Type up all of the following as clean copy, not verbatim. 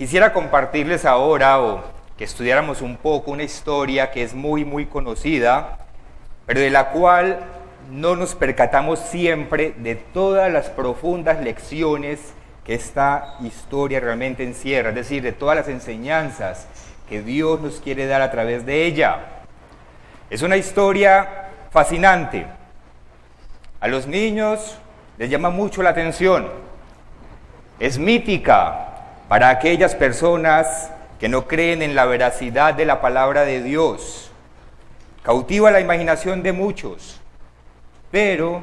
Quisiera compartirles ahora o que estudiáramos un poco una historia que es muy conocida, pero de la cual no nos percatamos siempre de todas las profundas lecciones que esta historia realmente encierra, es decir, de todas las enseñanzas que Dios nos quiere dar a través de ella. Es una historia fascinante. A los niños les llama mucho la atención. Es mítica para aquellas personas que no creen en la veracidad de la palabra de Dios. Cautiva la imaginación de muchos, pero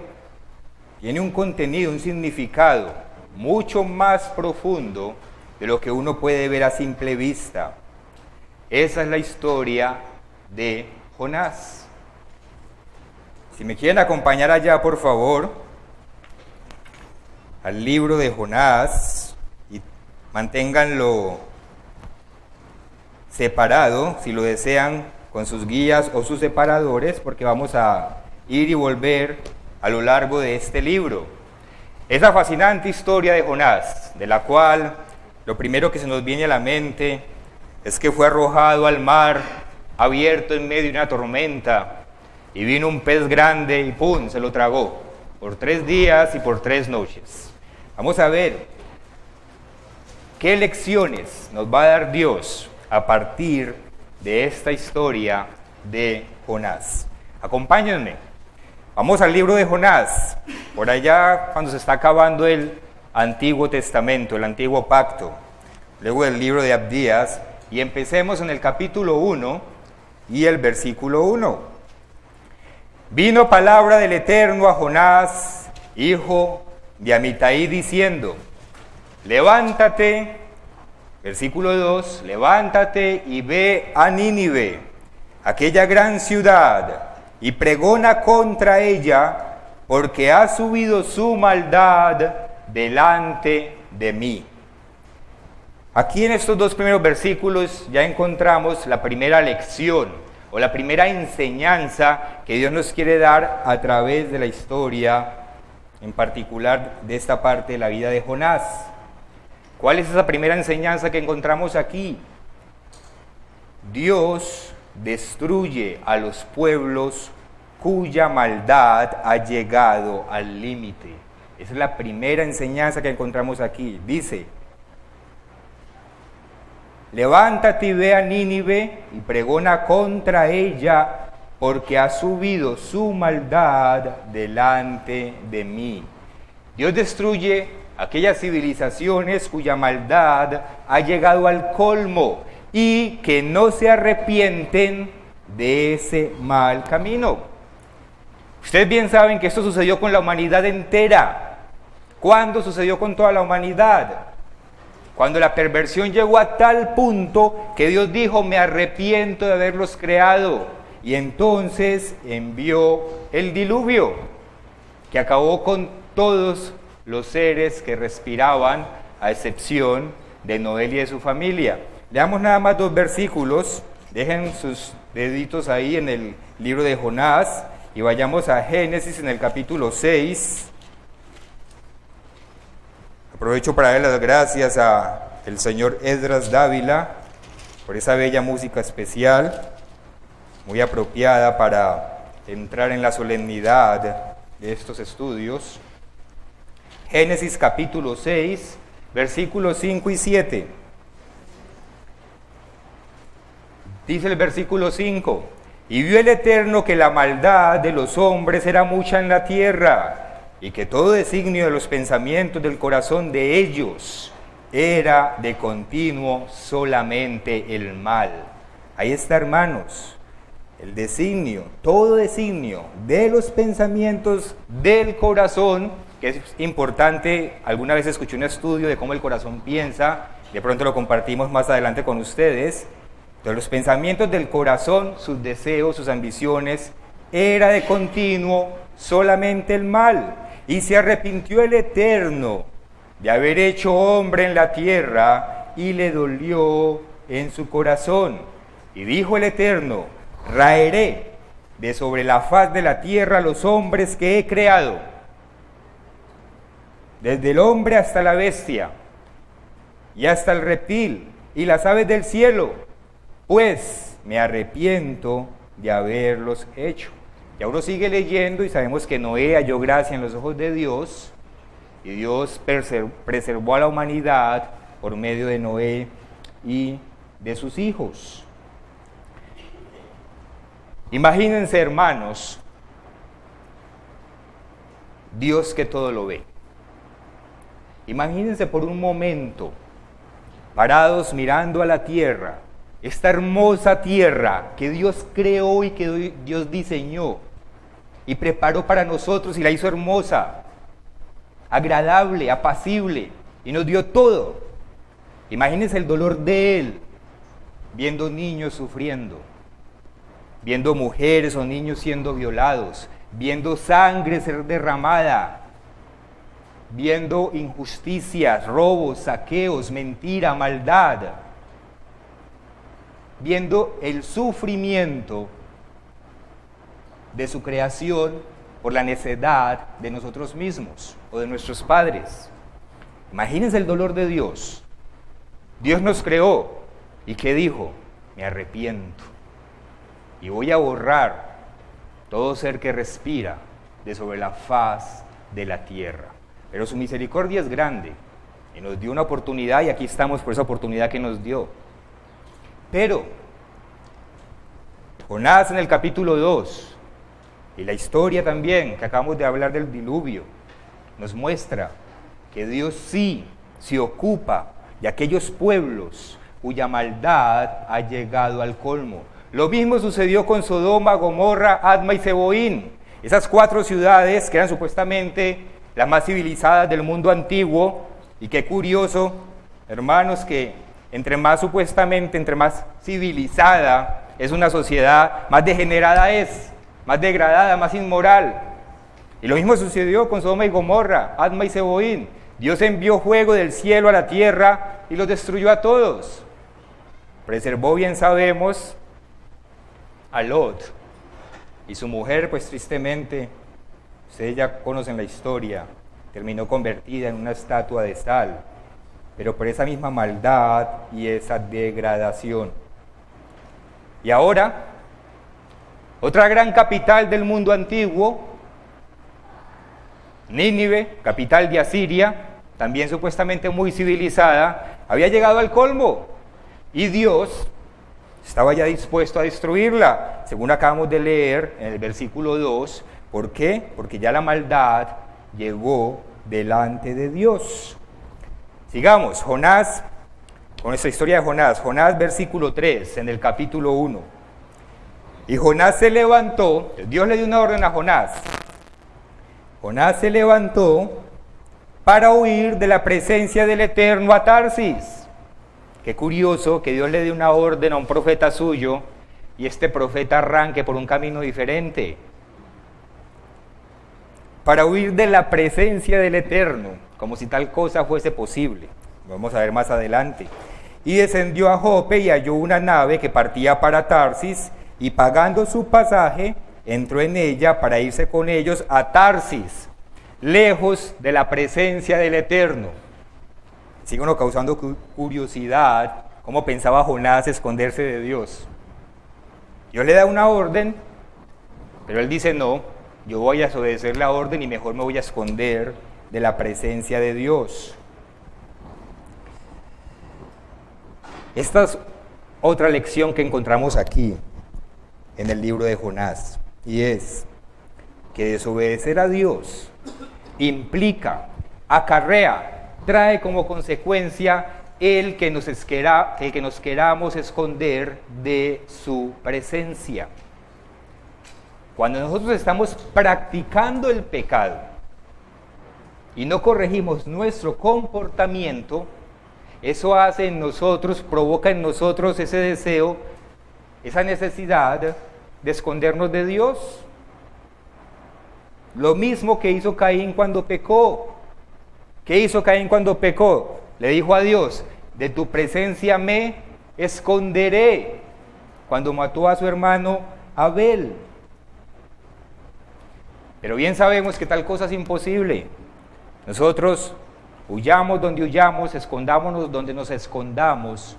tiene un contenido, un significado mucho más profundo de lo que uno puede ver a simple vista. Esa es la historia de Jonás. Si me quieren acompañar allá, por favor, al libro de Jonás, y manténganlo separado, si lo desean, con sus guías o sus separadores, porque vamos a ir y volver a lo largo de este libro. Esa fascinante historia de Jonás, de la cual lo primero que se nos viene a la mente es que fue arrojado al mar abierto en medio de una tormenta, y vino un pez grande y ¡pum!, se lo tragó por 3 días y por 3 noches. Vamos a ver qué lecciones nos va a dar Dios a partir de esta historia de Jonás. Acompáñenme. Vamos al libro de Jonás, por allá cuando se está acabando el Antiguo Testamento, el Antiguo Pacto, luego el libro de Abdías, y empecemos en el capítulo 1 y el versículo 1. Vino palabra del Eterno a Jonás, hijo de Amitai, diciendo: levántate, versículo 2, levántate y ve a Nínive, aquella gran ciudad, y pregona contra ella, porque ha subido su maldad delante de mí. Aquí en estos 2 primeros versículos ya encontramos la primera lección o la primera enseñanza que Dios nos quiere dar a través de la historia, en particular de esta parte de la vida de Jonás. ¿Cuál es esa primera enseñanza que encontramos aquí? Dios destruye a los pueblos cuya maldad ha llegado al límite. Esa es la primera enseñanza que encontramos aquí. Dice: levántate y ve a Nínive y pregona contra ella, porque ha subido su maldad delante de mí. Dios destruye aquellas civilizaciones cuya maldad ha llegado al colmo y que no se arrepienten de ese mal camino. Ustedes bien saben que esto sucedió con la humanidad entera. ¿Cuándo sucedió con toda la humanidad? Cuando la perversión llegó a tal punto que Dios dijo: me arrepiento de haberlos creado. Y entonces envió el diluvio, que acabó con todos los seres que respiraban, a excepción de Noé y de su familia. Leamos nada más 2 versículos, dejen sus deditos ahí en el libro de Jonás y vayamos a Génesis en el capítulo 6. Aprovecho para dar las gracias a el señor Esdras Dávila por esa bella música especial, muy apropiada para entrar en la solemnidad de estos estudios. Génesis capítulo 6, versículos 5 y 7. Dice el versículo 5: y vio el Eterno que la maldad de los hombres era mucha en la tierra, y que todo designio de los pensamientos del corazón de ellos era de continuo solamente el mal. Ahí está, hermanos, el designio, todo designio de los pensamientos del corazón, que es importante. Alguna vez escuché un estudio de cómo el corazón piensa, de pronto lo compartimos más adelante con ustedes. Entonces, los pensamientos del corazón, sus deseos, sus ambiciones, era de continuo solamente el mal. Y se arrepintió el Eterno de haber hecho hombre en la tierra, y le dolió en su corazón. Y dijo el Eterno: raeré de sobre la faz de la tierra los hombres que he creado, desde el hombre hasta la bestia, y hasta el reptil y las aves del cielo, pues me arrepiento de haberlos hecho. Y uno sigue leyendo y sabemos que Noé halló gracia en los ojos de Dios, y Dios preservó a la humanidad por medio de Noé y de sus hijos. Imagínense, hermanos, Dios que todo lo ve. Imagínense por un momento, parados mirando a la tierra, esta hermosa tierra que Dios creó y que Dios diseñó y preparó para nosotros y la hizo hermosa, agradable, apacible, y nos dio todo. Imagínense el dolor de Él, viendo niños sufriendo, viendo mujeres o niños siendo violados, viendo sangre ser derramada, viendo injusticias, robos, saqueos, mentira, maldad, viendo el sufrimiento de su creación por la necedad de nosotros mismos o de nuestros padres. Imagínense el dolor de Dios. Dios nos creó y ¿qué dijo? Me arrepiento y voy a borrar todo ser que respira de sobre la faz de la tierra. Pero su misericordia es grande y nos dio una oportunidad y aquí estamos por esa oportunidad que nos dio. Pero Jonás en el capítulo 2 y la historia también que acabamos de hablar del diluvio nos muestra que Dios sí se ocupa de aquellos pueblos cuya maldad ha llegado al colmo. Lo mismo sucedió con Sodoma, Gomorra, Adma y Zeboín. Esas 4 ciudades que eran supuestamente las más civilizadas del mundo antiguo, y qué curioso, hermanos, que entre más civilizada es una sociedad, más degenerada es, más degradada, más inmoral. Y lo mismo sucedió con Sodoma y Gomorra, Adma y Zeboín. Dios envió fuego del cielo a la tierra y los destruyó a todos. Preservó, bien sabemos, a Lot y su mujer, pues tristemente, ustedes ya conocen la historia, terminó convertida en una estatua de sal, pero por esa misma maldad y esa degradación. Y ahora, otra gran capital del mundo antiguo, Nínive, capital de Asiria, también supuestamente muy civilizada, había llegado al colmo y Dios estaba ya dispuesto a destruirla, según acabamos de leer en el versículo 2. ¿Por qué? Porque ya la maldad llegó delante de Dios. Sigamos, Jonás, con esta historia de Jonás. Jonás, versículo 3, en el capítulo 1. Y Jonás se levantó, Dios le dio una orden a Jonás. Jonás se levantó para huir de la presencia del Eterno a Tarsis. Qué curioso que Dios le dé una orden a un profeta suyo y este profeta arranque por un camino diferente. Para huir de la presencia del Eterno, como si tal cosa fuese posible. Lo vamos a ver más adelante. Y descendió a Jope y halló una nave que partía para Tarsis, y pagando su pasaje, entró en ella para irse con ellos a Tarsis, lejos de la presencia del Eterno. Sigue uno causando curiosidad, cómo pensaba Jonás esconderse de Dios. Dios le da una orden, pero él dice no, yo voy a obedecer la orden y mejor me voy a esconder de la presencia de Dios. Esta es otra lección que encontramos aquí en el libro de Jonás, y es que desobedecer a Dios implica, acarrea, trae como consecuencia el que nos queramos esconder de su presencia. Cuando nosotros estamos practicando el pecado y no corregimos nuestro comportamiento, eso hace en nosotros, provoca en nosotros ese deseo, esa necesidad de escondernos de Dios. Lo mismo que hizo Caín cuando pecó. ¿Qué hizo Caín cuando pecó? Le dijo a Dios, de tu presencia me esconderé, cuando mató a su hermano Abel. Pero bien sabemos que tal cosa es imposible. Nosotros Huyamos donde huyamos, escondámonos donde nos escondamos,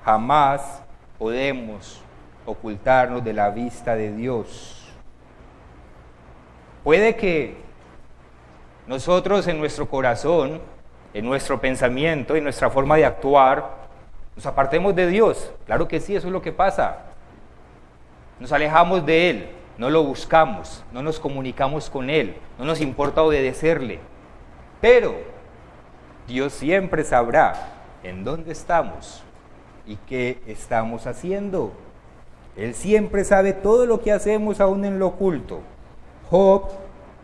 jamás podemos ocultarnos de la vista de Dios. Puede que nosotros en nuestro corazón, en nuestro pensamiento, en nuestra forma de actuar, nos apartemos de Dios. Claro que sí, eso es lo que pasa. Nos alejamos de Él, no lo buscamos, no nos comunicamos con Él, no nos importa obedecerle. Pero Dios siempre sabrá en dónde estamos y qué estamos haciendo. Él siempre sabe todo lo que hacemos aún en lo oculto. Job,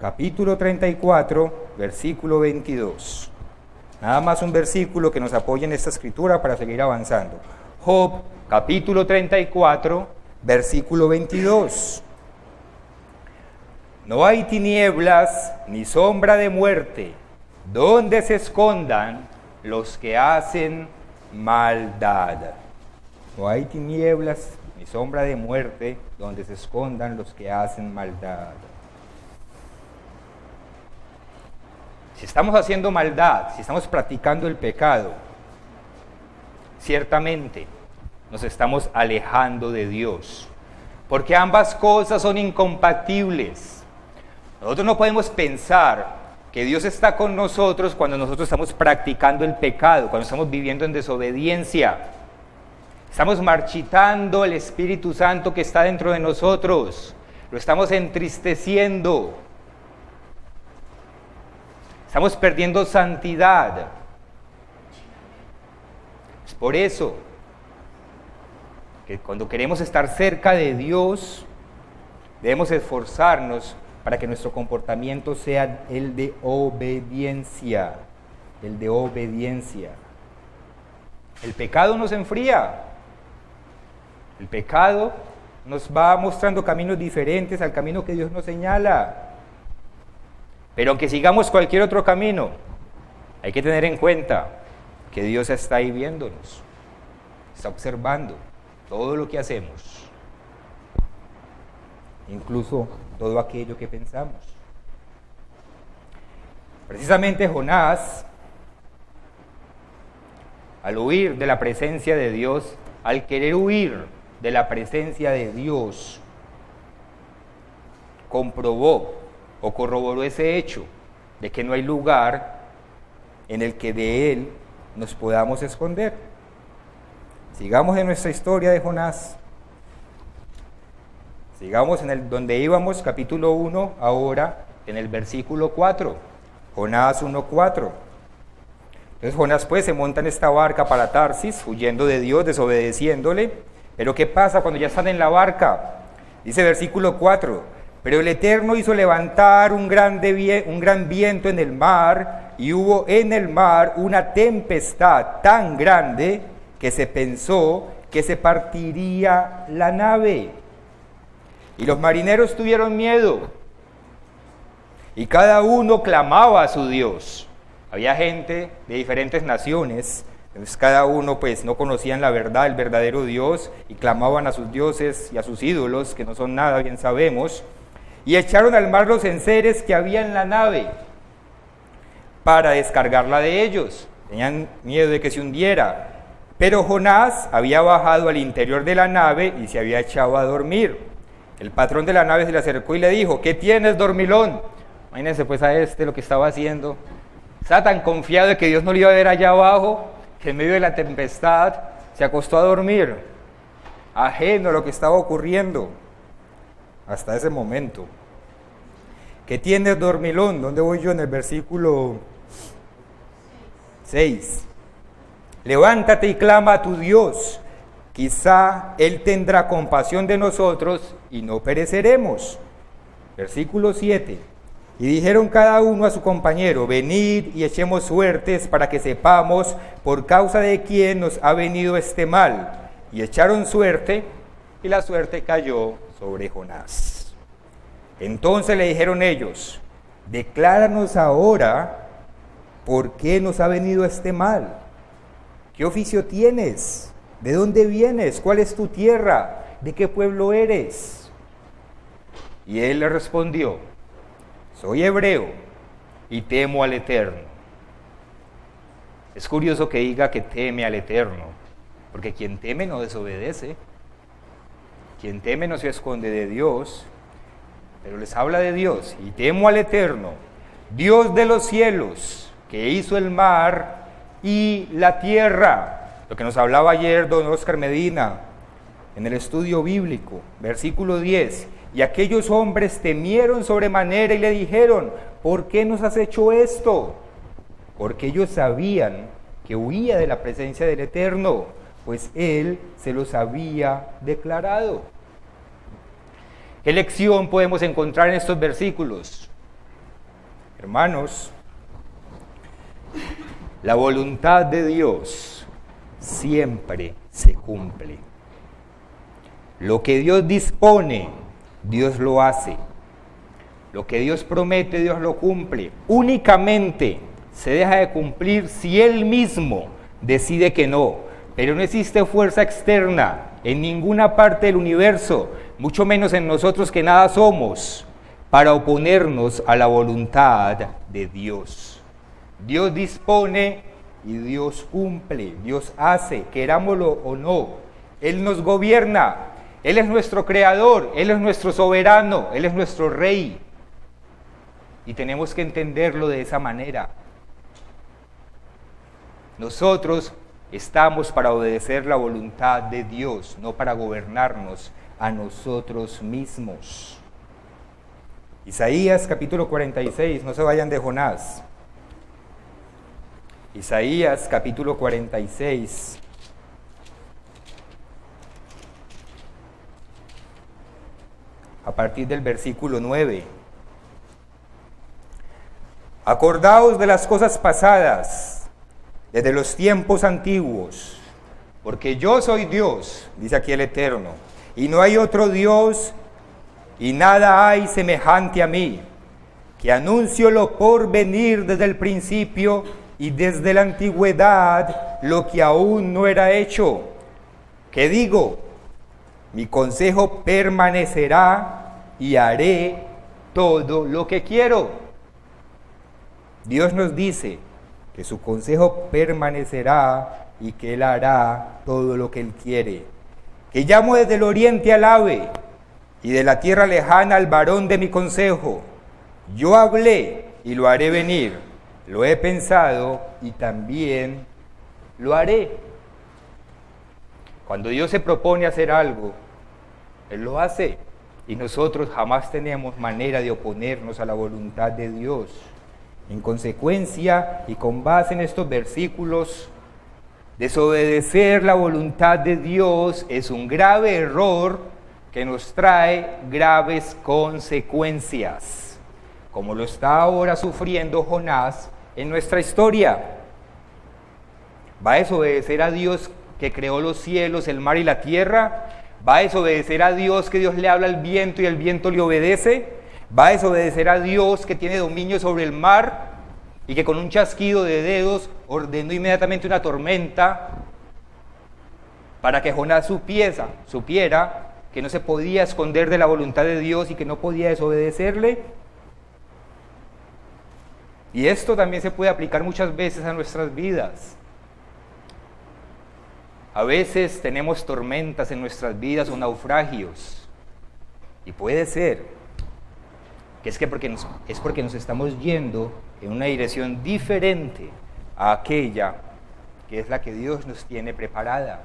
capítulo 34, versículo 22. Nada más un versículo que nos apoye en esta escritura para seguir avanzando. Job, capítulo 34, versículo 22. No hay tinieblas ni sombra de muerte, donde se escondan los que hacen maldad. No hay tinieblas ni sombra de muerte, donde se escondan los que hacen maldad. Si estamos haciendo maldad, si estamos practicando el pecado, ciertamente nos estamos alejando de Dios, porque ambas cosas son incompatibles. Nosotros no podemos pensar que Dios está con nosotros cuando nosotros estamos practicando el pecado, cuando estamos viviendo en desobediencia. Estamos marchitando el Espíritu Santo que está dentro de nosotros, lo estamos entristeciendo. Estamos perdiendo santidad. Es por eso que cuando queremos estar cerca de Dios, debemos esforzarnos para que nuestro comportamiento sea el de obediencia. El de obediencia. El pecado nos enfría. El pecado nos va mostrando caminos diferentes al camino que Dios nos señala. Pero aunque sigamos cualquier otro camino, hay que tener en cuenta que Dios está ahí viéndonos, está observando todo lo que hacemos, incluso todo aquello que pensamos. Precisamente Jonás, al huir de la presencia de Dios, al querer huir de la presencia de Dios, comprobó o corroboró ese hecho de que no hay lugar en el que de Él nos podamos esconder. Sigamos en nuestra historia de Jonás. Sigamos en donde íbamos, capítulo 1, ahora en el versículo 4. Jonás 1:4. Entonces Jonás pues se monta en esta barca para Tarsis, huyendo de Dios, desobedeciéndole. Pero ¿qué pasa cuando ya están en la barca? Dice versículo 4. Pero el Eterno hizo levantar un gran viento en el mar, y hubo en el mar una tempestad tan grande que se pensó que se partiría la nave. Y los marineros tuvieron miedo, y cada uno clamaba a su Dios. Había gente de diferentes naciones, entonces cada uno pues no conocían la verdad, el verdadero Dios, y clamaban a sus dioses y a sus ídolos, que no son nada, bien sabemos. Y echaron al mar los enseres que había en la nave para descargarla de ellos. Tenían miedo de que se hundiera. Pero Jonás había bajado al interior de la nave y se había echado a dormir. El patrón de la nave se le acercó y le dijo: ¿qué tienes, dormilón? Imagínense pues a lo que estaba haciendo. Estaba tan confiado de que Dios no lo iba a ver allá abajo, que en medio de la tempestad se acostó a dormir, ajeno a lo que estaba ocurriendo hasta ese momento. ¿Qué tienes, dormilón? ¿Dónde voy yo? En el versículo 6. Levántate y clama a tu Dios, quizá Él tendrá compasión de nosotros y no pereceremos. Versículo 7. Y dijeron cada uno a su compañero: venid y echemos suertes para que sepamos por causa de quién nos ha venido este mal. Y echaron suerte, y la suerte cayó sobre Jonás. Entonces le dijeron ellos: decláranos ahora por qué nos ha venido este mal. ¿Qué oficio tienes? ¿De dónde vienes? ¿Cuál es tu tierra? ¿De qué pueblo eres? Y él le respondió: soy hebreo y temo al Eterno. Es curioso que diga que teme al Eterno, porque quien teme no desobedece, quien teme no se esconde de Dios, pero les habla de Dios. Y temo al Eterno, Dios de los cielos, que hizo el mar y la tierra. Lo que nos hablaba ayer don Oscar Medina en el estudio bíblico, versículo 10. Y aquellos hombres temieron sobremanera y le dijeron: ¿por qué nos has hecho esto? Porque ellos sabían que huía de la presencia del Eterno, pues Él se los había declarado. ¿Qué lección podemos encontrar en estos versículos? Hermanos, la voluntad de Dios siempre se cumple. Lo que Dios dispone, Dios lo hace. Lo que Dios promete, Dios lo cumple. Únicamente se deja de cumplir si Él mismo decide que no. Pero no existe fuerza externa en ninguna parte del universo, mucho menos en nosotros que nada somos, para oponernos a la voluntad de Dios. Dios dispone y Dios cumple, Dios hace, querámoslo o no. Él nos gobierna, Él es nuestro creador, Él es nuestro soberano, Él es nuestro rey. Y tenemos que entenderlo de esa manera. Nosotros estamos para obedecer la voluntad de Dios, no para gobernarnos a nosotros mismos. Isaías capítulo 46, no se vayan de Jonás. Isaías capítulo 46. A partir del versículo 9. Acordaos de las cosas pasadas, desde los tiempos antiguos, porque yo soy Dios, dice aquí el Eterno, y no hay otro Dios, y nada hay semejante a mí, que anuncio lo por venir desde el principio y desde la antigüedad lo que aún no era hecho. Que digo, mi consejo permanecerá y haré todo lo que quiero. Dios nos dice que su consejo permanecerá y que Él hará todo lo que Él quiere. Que llamo desde el oriente al ave y de la tierra lejana al varón de mi consejo. Yo hablé y lo haré venir, lo he pensado y también lo haré. Cuando Dios se propone hacer algo, Él lo hace, y nosotros jamás tenemos manera de oponernos a la voluntad de Dios. En consecuencia, y con base en estos versículos, desobedecer la voluntad de Dios es un grave error que nos trae graves consecuencias, como lo está ahora sufriendo Jonás en nuestra historia. ¿Va a desobedecer a Dios que creó los cielos, el mar y la tierra? ¿Va a desobedecer a Dios que Dios le habla al viento y el viento le obedece? ¿Va a desobedecer a Dios que tiene dominio sobre el mar y que con un chasquido de dedos ordenó inmediatamente una tormenta para que Jonás supiera que no se podía esconder de la voluntad de Dios y que no podía desobedecerle? Y esto también se puede aplicar muchas veces a nuestras vidas. A veces tenemos tormentas en nuestras vidas o naufragios, y puede ser que es porque nos estamos yendo en una dirección diferente a aquella que es la que Dios nos tiene preparada.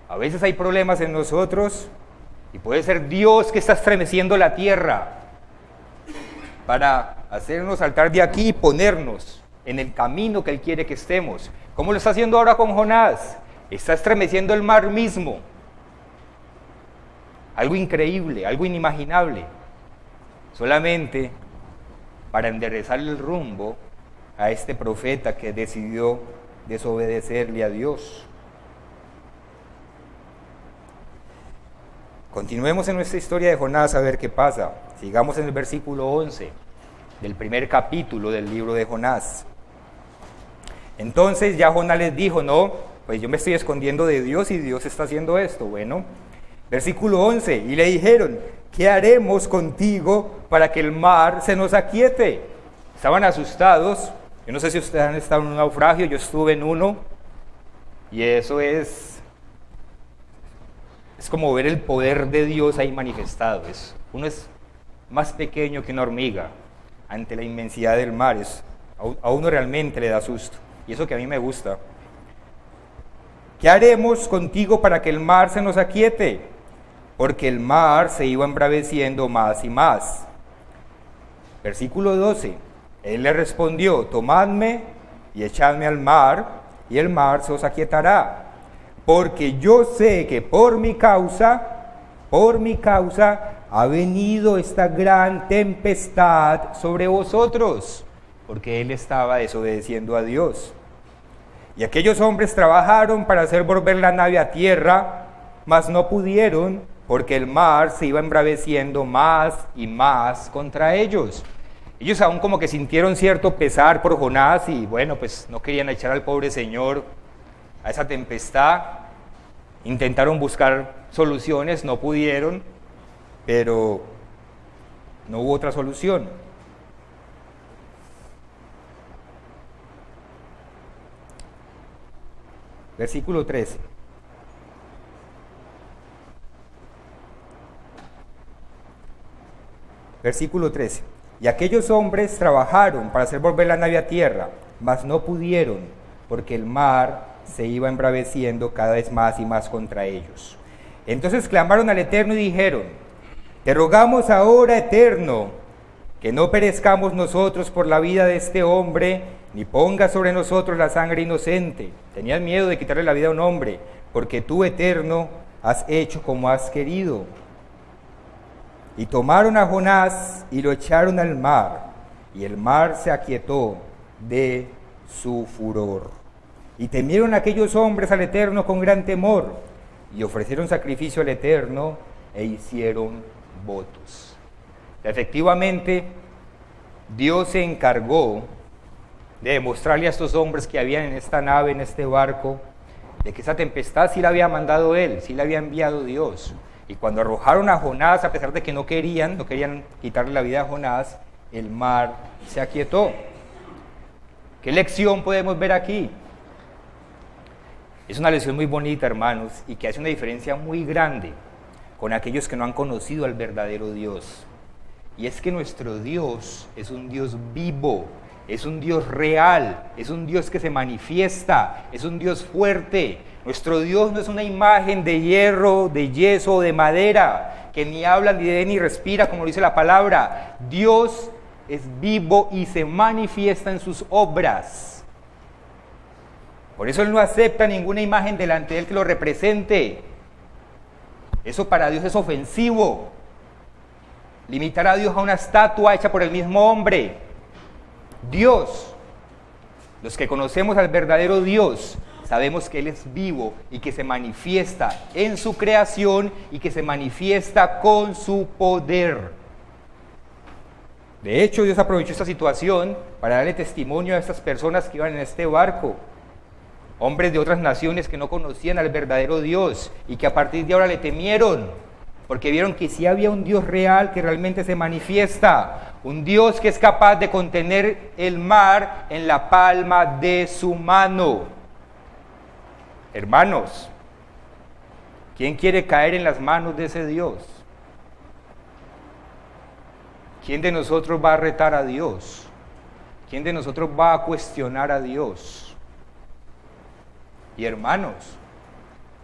A veces hay problemas en nosotros y puede ser Dios que está estremeciendo la tierra para hacernos saltar de aquí y ponernos en el camino que Él quiere que estemos. ¿Cómo lo está haciendo ahora con Jonás? Está estremeciendo el mar mismo. Algo increíble, algo inimaginable. Solamente para enderezarle el rumbo a este profeta que decidió desobedecerle a Dios. Continuemos en nuestra historia de Jonás a ver qué pasa. Sigamos en el versículo 11 del primer capítulo del libro de Jonás. Entonces ya Jonás les dijo: no, pues yo me estoy escondiendo de Dios y Dios está haciendo esto. Bueno, versículo 11, y le dijeron: ¿qué haremos contigo para que el mar se nos aquiete? Estaban asustados Yo no sé si ustedes han estado en un naufragio, yo estuve en uno, y eso es como ver el poder de Dios ahí manifestado. Uno es más pequeño que una hormiga ante la inmensidad del mar. A uno realmente le da susto, y eso que a mí me gusta. ¿Qué haremos contigo para que el mar se nos aquiete? Porque el mar se iba embraveciendo más y más. Versículo 12. Él le respondió: tomadme y echadme al mar, y el mar se os aquietará. Porque yo sé que por mi causa, ha venido esta gran tempestad sobre vosotros. Porque él estaba desobedeciendo a Dios. Y aquellos hombres trabajaron para hacer volver la nave a tierra, mas no pudieron, porque el mar se iba embraveciendo más y más contra ellos. Ellos aún como que sintieron cierto pesar por Jonás y bueno, pues no querían echar al pobre señor a esa tempestad. Intentaron buscar soluciones, no pudieron, pero no hubo otra solución. Versículo 13. Versículo 13. Y aquellos hombres trabajaron para hacer volver la nave a tierra, mas no pudieron, porque el mar se iba embraveciendo cada vez más y más contra ellos. Entonces clamaron al Eterno y dijeron: te rogamos ahora, Eterno, que no perezcamos nosotros por la vida de este hombre, ni ponga sobre nosotros la sangre inocente. Tenían miedo de quitarle la vida a un hombre, porque tú, Eterno, has hecho como has querido. Y tomaron a Jonás y lo echaron al mar, y el mar se aquietó de su furor. Y temieron aquellos hombres al Eterno con gran temor, y ofrecieron sacrificio al Eterno, e hicieron votos. Efectivamente, Dios se encargó de demostrarle a estos hombres que habían en esta nave, en este barco, de que esa tempestad sí la había mandado Él, sí la había enviado Dios. Y cuando arrojaron a Jonás, a pesar de que no querían quitarle la vida a Jonás, el mar se aquietó. ¿Qué lección podemos ver aquí? Es una lección muy bonita, hermanos, y que hace una diferencia muy grande con aquellos que no han conocido al verdadero Dios. Y es que nuestro Dios es un Dios vivo, es un Dios real, es un Dios que se manifiesta, es un Dios fuerte. Nuestro Dios no es una imagen de hierro, de yeso o de madera, que ni habla, ni ve, ni respira, como dice la palabra. Dios es vivo y se manifiesta en sus obras. Por eso Él no acepta ninguna imagen delante de Él que lo represente. Eso para Dios es ofensivo. Limitar a Dios a una estatua hecha por el mismo hombre. Dios, los que conocemos al verdadero Dios, sabemos que Él es vivo y que se manifiesta en su creación y que se manifiesta con su poder. De hecho, Dios aprovechó esta situación para darle testimonio a estas personas que iban en este barco. Hombres de otras naciones que no conocían al verdadero Dios y que a partir de ahora le temieron, porque vieron que sí había un Dios real que realmente se manifiesta, un Dios que es capaz de contener el mar en la palma de su mano. Hermanos, ¿quién quiere caer en las manos de ese Dios? ¿Quién de nosotros va a retar a Dios? ¿Quién de nosotros va a cuestionar a Dios? Y hermanos,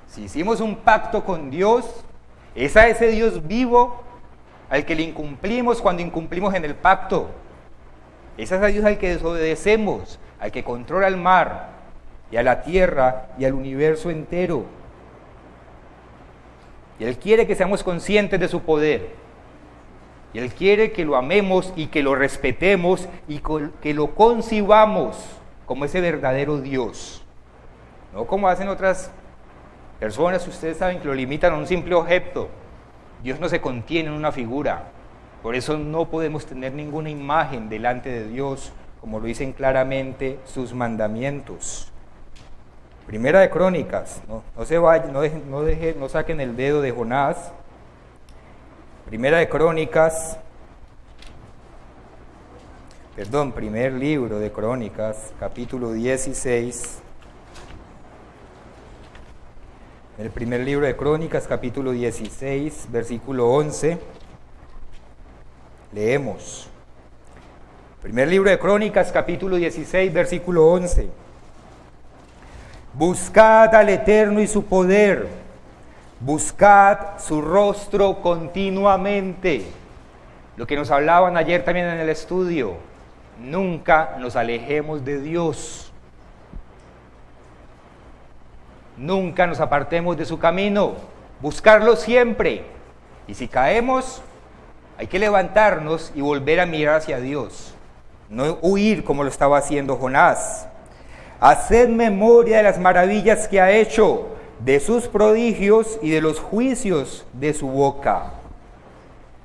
si hicimos un pacto con Dios, es a ese Dios vivo al que le incumplimos cuando incumplimos en el pacto. Es a ese Dios al que desobedecemos, al que controla el mar y a la tierra y al universo entero. Y Él quiere que seamos conscientes de su poder. Y Él quiere que lo amemos y que lo respetemos y que lo concibamos como ese verdadero Dios. No como hacen otras personas, ustedes saben que lo limitan a un simple objeto. Dios no se contiene en una figura. Por eso no podemos tener ninguna imagen delante de Dios, como lo dicen claramente sus mandamientos. Primera de Crónicas, no se vayan, no saquen el dedo de Jonás. Primera de Crónicas, Primer libro de Crónicas, capítulo 16. El primer libro de Crónicas, capítulo 16, versículo 11. Leemos. Primer libro de Crónicas, capítulo 16, versículo 11. Buscad al Eterno y su poder, buscad su rostro continuamente. Lo que nos hablaban ayer también en el estudio. Nunca nos alejemos de Dios. Nunca nos apartemos de su camino. Buscarlo siempre. Y si caemos, hay que levantarnos y volver a mirar hacia Dios. No huir como lo estaba haciendo Jonás. Haced memoria de las maravillas que ha hecho, de sus prodigios y de los juicios de su boca.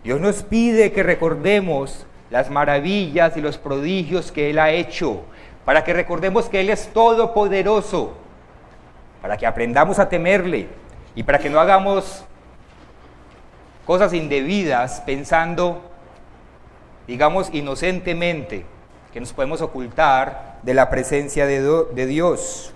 Dios nos pide que recordemos las maravillas y los prodigios que Él ha hecho, para que recordemos que Él es todopoderoso, para que aprendamos a temerle y para que no hagamos cosas indebidas pensando, digamos, inocentemente, que nos podemos ocultar de la presencia de Dios.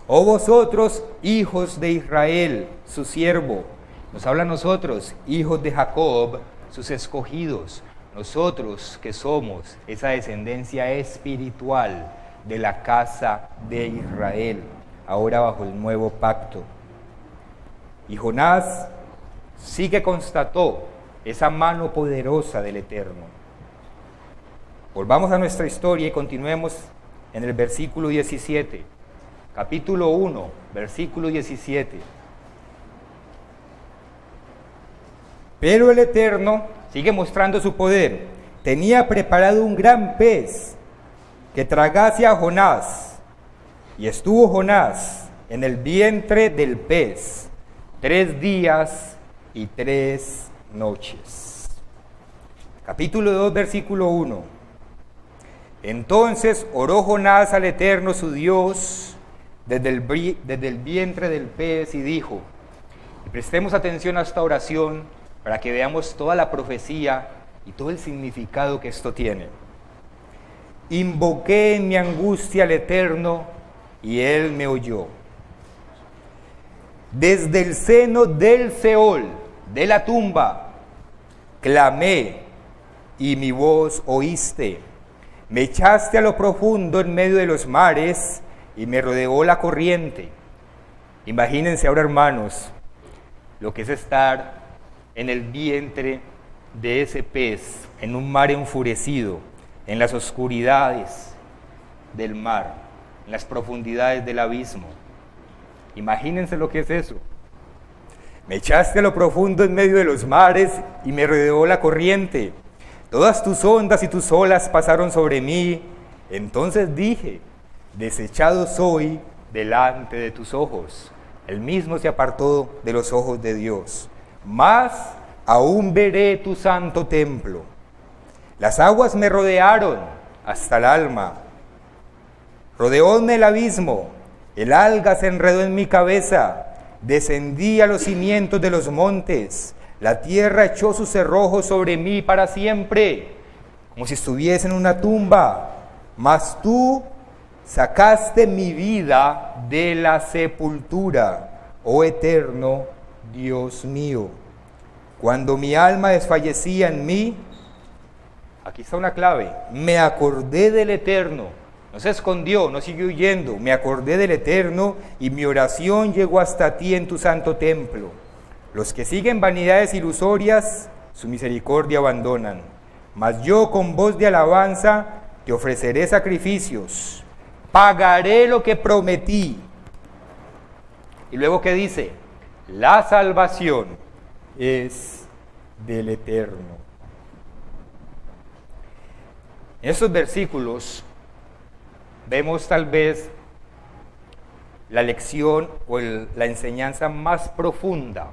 Oh vosotros, hijos de Israel, su siervo, nos habla a nosotros, hijos de Jacob, sus escogidos, nosotros que somos esa descendencia espiritual de la casa de Israel, ahora bajo el nuevo pacto. Y Jonás sí que constató esa mano poderosa del Eterno. Volvamos a nuestra historia y continuemos en el versículo 17, capítulo 1, versículo 17. Pero el Eterno sigue mostrando su poder. Tenía preparado un gran pez que tragase a Jonás. Y estuvo Jonás en el vientre del pez 3 días y 3 noches. Capítulo 2, versículo 1. Entonces oró Jonás al Eterno su Dios desde el vientre del pez y dijo, y prestemos atención a esta oración para que veamos toda la profecía y todo el significado que esto tiene. Invoqué en mi angustia al Eterno y Él me oyó. Desde el seno del Seol, de la tumba, clamé y mi voz oíste. Me echaste a lo profundo en medio de los mares y me rodeó la corriente. Imagínense ahora, hermanos, lo que es estar en el vientre de ese pez, en un mar enfurecido, en las oscuridades del mar, en las profundidades del abismo. Imagínense lo que es eso. Me echaste a lo profundo en medio de los mares y me rodeó la corriente. Todas tus ondas y tus olas pasaron sobre mí. Entonces dije, desechado soy delante de tus ojos. Él mismo se apartó de los ojos de Dios. Mas aún veré tu santo templo. Las aguas me rodearon hasta el alma. Rodeóme el abismo. El alga se enredó en mi cabeza. Descendí a los cimientos de los montes. La tierra echó sus cerrojos sobre mí para siempre, como si estuviese en una tumba. Mas tú sacaste mi vida de la sepultura, oh Eterno Dios mío. Cuando mi alma desfallecía en mí, aquí está una clave, me acordé del Eterno. No se escondió, no siguió huyendo. Me acordé del Eterno y mi oración llegó hasta ti en tu santo templo. Los que siguen vanidades ilusorias, su misericordia abandonan. Mas yo con voz de alabanza te ofreceré sacrificios. Pagaré lo que prometí. Y luego, ¿qué dice? La salvación es del Eterno. En estos versículos vemos tal vez la lección o la enseñanza más profunda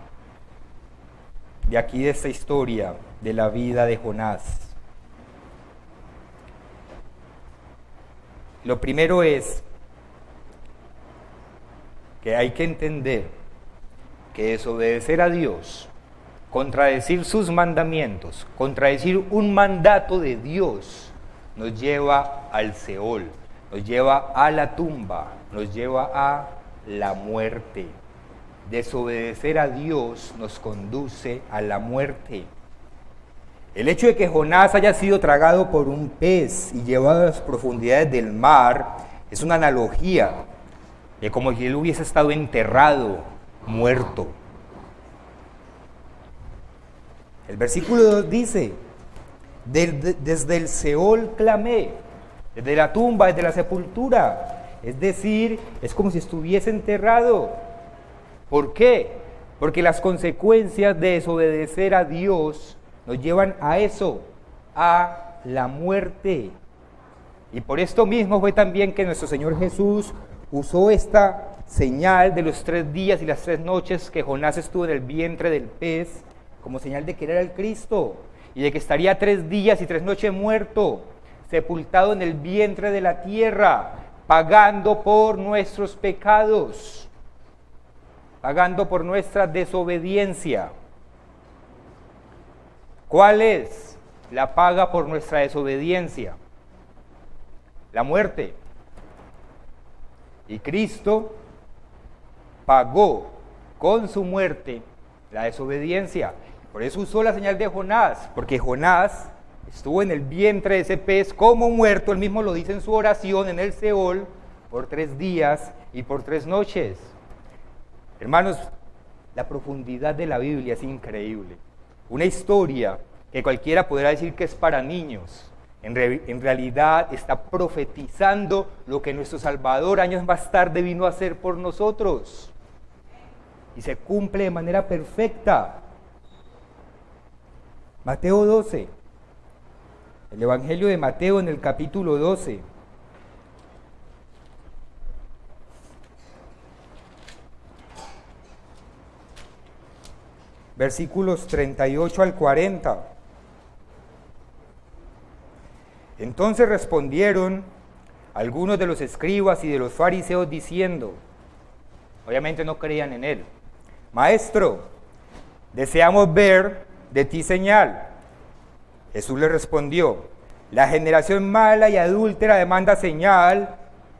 de aquí, de esta historia de la vida de Jonás. Lo primero es que hay que entender que desobedecer a Dios, contradecir sus mandamientos, contradecir un mandato de Dios, nos lleva al Seol, nos lleva a la tumba, nos lleva a la muerte. Desobedecer a Dios nos conduce a la muerte. El hecho de que Jonás haya sido tragado por un pez y llevado a las profundidades del mar es una analogía de como si él hubiese estado enterrado, muerto. El versículo 2 dice, desde el Seol clamé, desde la tumba, desde la sepultura. Es decir, es como si estuviese enterrado. ¿Por qué? Porque las consecuencias de desobedecer a Dios nos llevan a eso, a la muerte. Y por esto mismo fue también que nuestro Señor Jesús usó esta señal de los 3 días y las 3 noches que Jonás estuvo en el vientre del pez, como señal de que él era el Cristo, y de que estaría 3 días y 3 noches muerto, sepultado en el vientre de la tierra, pagando por nuestros pecados, pagando por nuestra desobediencia. ¿Cuál es la paga por nuestra desobediencia? La muerte. Y Cristo pagó con su muerte la desobediencia. Por eso usó la señal de Jonás, porque Jonás estuvo en el vientre de ese pez como muerto, él mismo lo dice en su oración en el Seol, por 3 días y por 3 noches. Hermanos, la profundidad de la Biblia es increíble. Una historia que cualquiera podrá decir que es para niños, en realidad está profetizando lo que nuestro Salvador años más tarde vino a hacer por nosotros. Y se cumple de manera perfecta. Mateo 12, el Evangelio de Mateo en el capítulo 12. Versículos 38 al 40. Entonces respondieron algunos de los escribas y de los fariseos diciendo, obviamente no creían en él, Maestro, deseamos ver de ti señal. Jesús le respondió, la generación mala y adúltera demanda señal,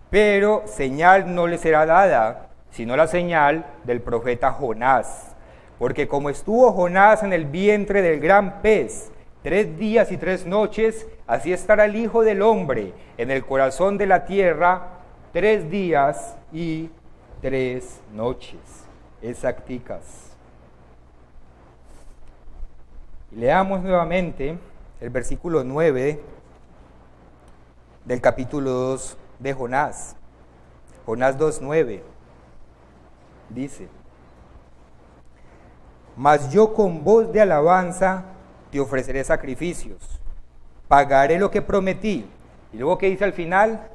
pero señal no le será dada, sino la señal del profeta Jonás. Porque como estuvo Jonás en el vientre del gran pez 3 días y 3 noches, así estará el Hijo del Hombre en el corazón de la tierra 3 días y 3 noches exacticas. Y leamos nuevamente el versículo 9 del capítulo 2 de Jonás. Jonás 2:9 dice, mas yo con voz de alabanza te ofreceré sacrificios, pagaré lo que prometí. Y luego que dice al final,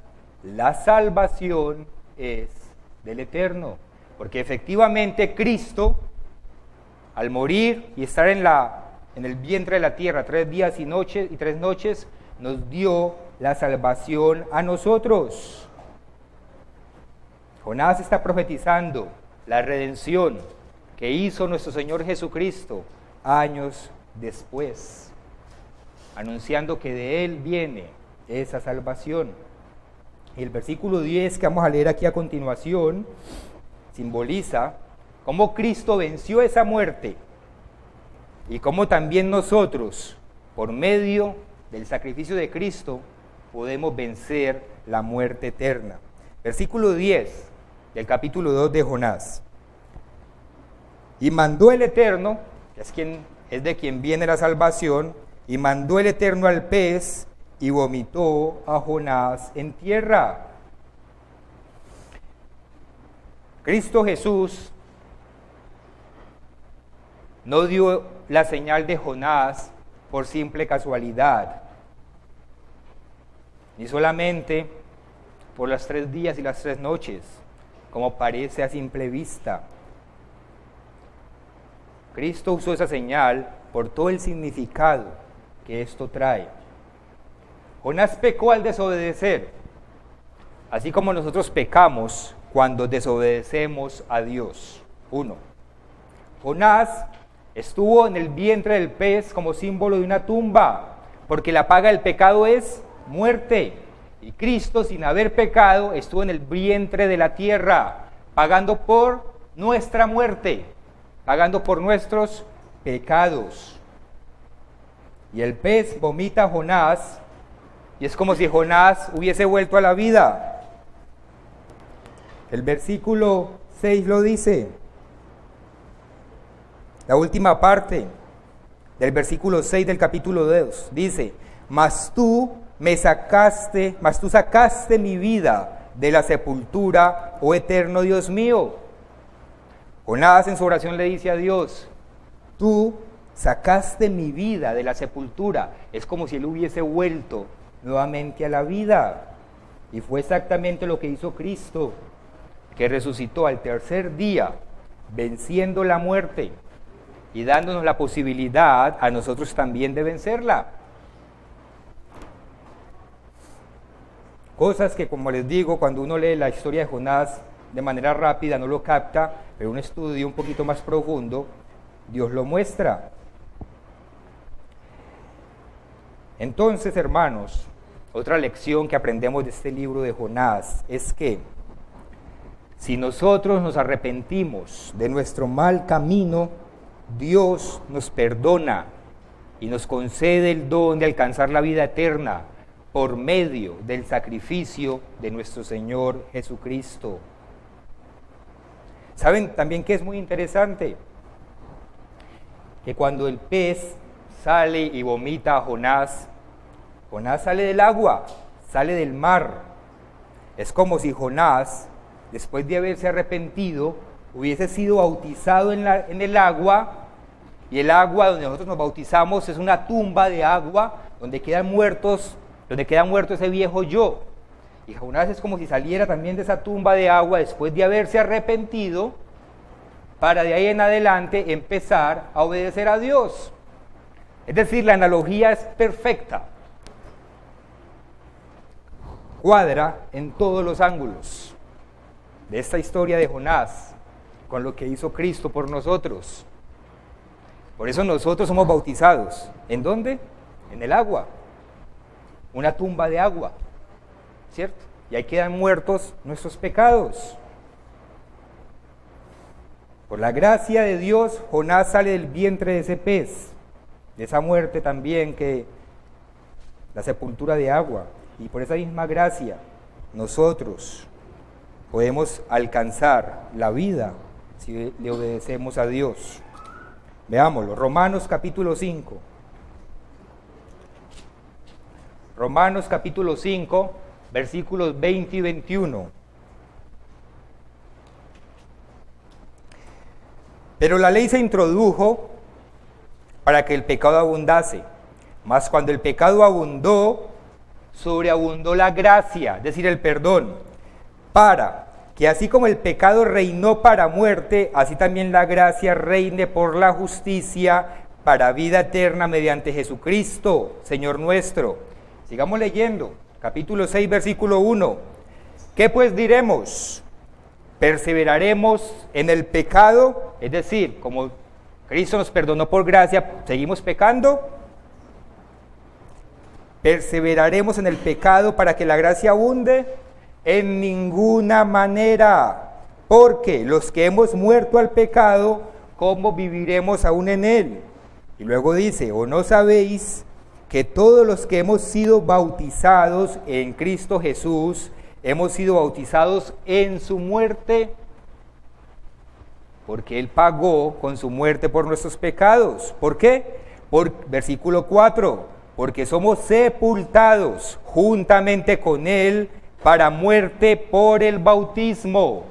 la salvación es del Eterno, porque efectivamente Cristo, al morir y estar en el vientre de la tierra 3 días y 3 noches, nos dio la salvación a nosotros. Jonás está profetizando la redención que hizo nuestro Señor Jesucristo años después, anunciando que de Él viene esa salvación. Y el versículo 10 que vamos a leer aquí a continuación simboliza cómo Cristo venció esa muerte y cómo también nosotros, por medio del sacrificio de Cristo, podemos vencer la muerte eterna. Versículo 10 del capítulo 2 de Jonás. Y mandó el Eterno, que es de quien viene la salvación, y mandó el Eterno al pez y vomitó a Jonás en tierra. Cristo Jesús no dio la señal de Jonás por simple casualidad, ni solamente por las 3 días y las 3 noches, como parece a simple vista. Cristo usó esa señal por todo el significado que esto trae. Jonás pecó al desobedecer, así como nosotros pecamos cuando desobedecemos a Dios. 1. Jonás estuvo en el vientre del pez como símbolo de una tumba, porque la paga del pecado es muerte. Y Cristo, sin haber pecado, estuvo en el vientre de la tierra, pagando por nuestra muerte, pagando por nuestros pecados. Y el pez vomita a Jonás, y es como si Jonás hubiese vuelto a la vida. El versículo 6 lo dice. La última parte del versículo 6 del capítulo 2 dice: Mas tú sacaste mi vida de la sepultura, oh eterno Dios mío. Jonás en su oración le dice a Dios: tú sacaste mi vida de la sepultura. Es como si él hubiese vuelto nuevamente a la vida. Y fue exactamente lo que hizo Cristo, que resucitó al tercer día, venciendo la muerte y dándonos la posibilidad a nosotros también de vencerla. Cosas que, como les digo, cuando uno lee la historia de Jonás de manera rápida no lo capta, pero un estudio un poquito más profundo, Dios lo muestra. Entonces, hermanos, otra lección que aprendemos de este libro de Jonás es que si nosotros nos arrepentimos de nuestro mal camino, Dios nos perdona y nos concede el don de alcanzar la vida eterna por medio del sacrificio de nuestro Señor Jesucristo. ¿Saben también que es muy interesante? Que cuando el pez sale y vomita a Jonás, Jonás sale del agua, sale del mar. Es como si Jonás, después de haberse arrepentido, hubiese sido bautizado en el agua, y el agua donde nosotros nos bautizamos es una tumba de agua donde queda muerto ese viejo yo. Y Jonás es como si saliera también de esa tumba de agua después de haberse arrepentido, para de ahí en adelante empezar a obedecer a Dios. Es decir, la analogía es perfecta. Cuadra en todos los ángulos de esta historia de Jonás con lo que hizo Cristo por nosotros. Por eso nosotros somos bautizados. ¿En dónde? En el agua. Una tumba de agua, ¿cierto? Y ahí quedan muertos nuestros pecados. Por la gracia de Dios, Jonás sale del vientre de ese pez, de esa muerte también, que la sepultura de agua. Y por esa misma gracia, nosotros podemos alcanzar la vida si le obedecemos a Dios. Veámoslo, Romanos capítulo 5. Romanos capítulo 5, versículos 20 y 21. Pero la ley se introdujo para que el pecado abundase, mas cuando el pecado abundó, sobreabundó la gracia, es decir, el perdón, para que así como el pecado reinó para muerte, así también la gracia reine por la justicia para vida eterna mediante Jesucristo, Señor nuestro. Sigamos leyendo, capítulo 6, versículo 1. ¿Qué pues diremos? ¿Perseveraremos en el pecado? Es decir, como Cristo nos perdonó por gracia, ¿seguimos pecando? ¿Perseveraremos en el pecado para que la gracia abunde? En ninguna manera, porque los que hemos muerto al pecado, ¿cómo viviremos aún en él? Y luego dice, ¿o no sabéis que todos los que hemos sido bautizados en Cristo Jesús, hemos sido bautizados en su muerte? Porque Él pagó con su muerte por nuestros pecados. ¿Por qué? Por versículo 4, porque somos sepultados juntamente con Él para muerte por el bautismo.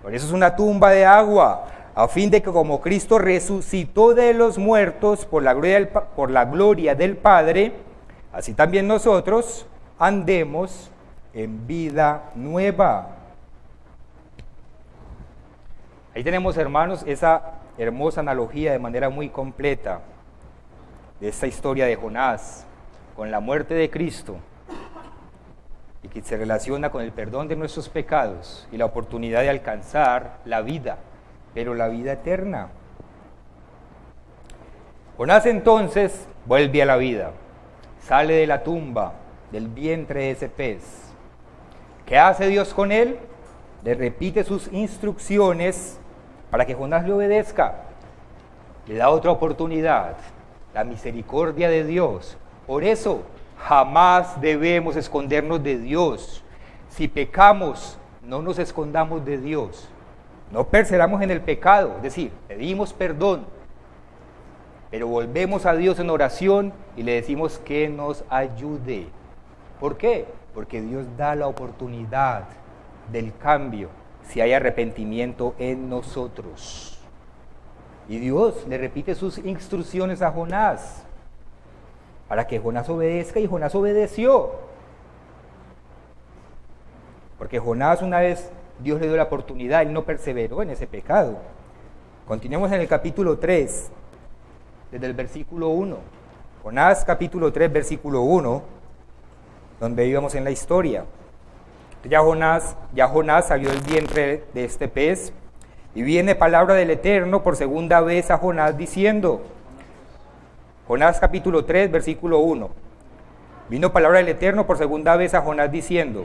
Por eso es una tumba de agua, a fin de que como Cristo resucitó de los muertos por la gloria del Padre, así también nosotros andemos en vida nueva. Ahí tenemos, hermanos, esa hermosa analogía de manera muy completa de esta historia de Jonás con la muerte de Cristo, y que se relaciona con el perdón de nuestros pecados y la oportunidad de alcanzar la vida, pero la vida eterna. Jonás entonces vuelve a la vida, sale de la tumba, del vientre de ese pez. ¿Qué hace Dios con él? Le repite sus instrucciones para que Jonás le obedezca. Le da otra oportunidad, la misericordia de Dios. Por eso, jamás debemos escondernos de Dios. Si pecamos, no nos escondamos de Dios. No perseveramos en el pecado, es decir, pedimos perdón, pero volvemos a Dios en oración y le decimos que nos ayude. ¿Por qué? Porque Dios da la oportunidad del cambio si hay arrepentimiento en nosotros. Y Dios le repite sus instrucciones a Jonás para que Jonás obedezca, y Jonás obedeció. Porque Jonás, una vez Dios le dio la oportunidad, él no perseveró en ese pecado. Continuemos en el capítulo 3, desde el versículo 1. Jonás capítulo 3, versículo 1, donde íbamos en la historia. Ya Jonás salió del vientre de este pez, y viene palabra del Eterno por segunda vez a Jonás diciendo, Jonás capítulo 3, versículo 1. Vino palabra del Eterno por segunda vez a Jonás diciendo,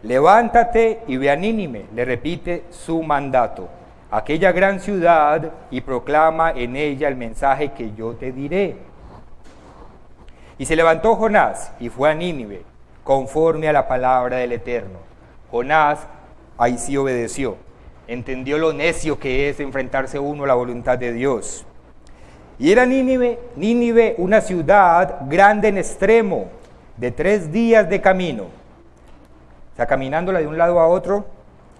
levántate y ve a Nínive, le repite su mandato, aquella gran ciudad, y proclama en ella el mensaje que yo te diré. Y se levantó Jonás y fue a Nínive, conforme a la palabra del Eterno. Jonás ahí sí obedeció, entendió lo necio que es enfrentarse uno a la voluntad de Dios. Y era Nínive una ciudad grande en extremo, de 3 días de camino. O sea, caminándola de un lado a otro,